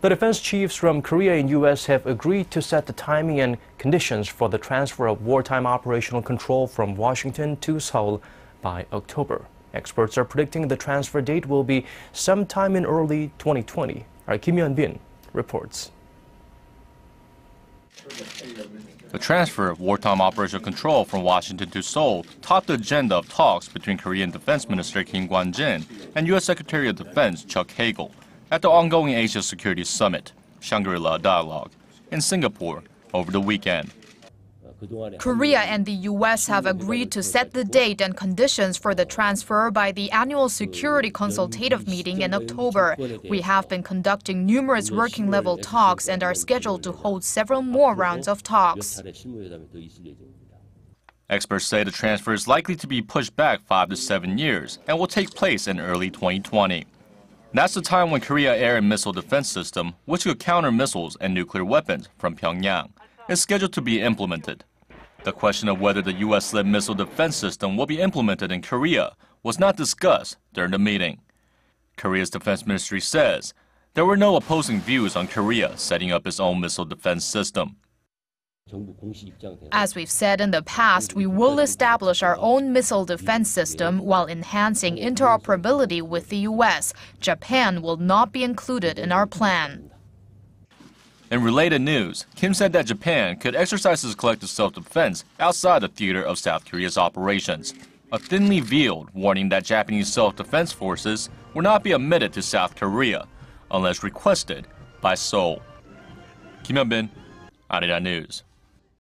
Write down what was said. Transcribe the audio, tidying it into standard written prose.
The defense chiefs from Korea and U.S. have agreed to set the timing and conditions for the transfer of wartime operational control from Washington to Seoul by October. Experts are predicting the transfer date will be sometime in early 2020. Our Hyun-bin reports. The transfer of wartime operational control from Washington to Seoul topped the agenda of talks between Korean Defense Minister Kim Kwon-jin and U.S. Secretary of Defense Chuck Hagel at the ongoing Asia Security Summit, Shangri-La Dialogue, in Singapore over the weekend. Korea and the U.S. have agreed to set the date and conditions for the transfer by the annual security consultative meeting in October. We have been conducting numerous working-level talks and are scheduled to hold several more rounds of talks. Experts say the transfer is likely to be pushed back 5 to 7 years and will take place in early 2020. That's the time when Korea Air and Missile Defense System, which could counter missiles and nuclear weapons from Pyongyang, is scheduled to be implemented. The question of whether the U.S.-led missile defense system will be implemented in Korea was not discussed during the meeting. Korea's defense ministry says there were no opposing views on Korea setting up its own missile defense system. As we've said in the past, we will establish our own missile defense system while enhancing interoperability with the U.S. Japan will not be included in our plan. In related news, Kim said that Japan could exercise its collective self-defense outside the theater of South Korea's operations, a thinly veiled warning that Japanese self-defense forces will not be admitted to South Korea unless requested by Seoul. Hyun-bin, Arirang News.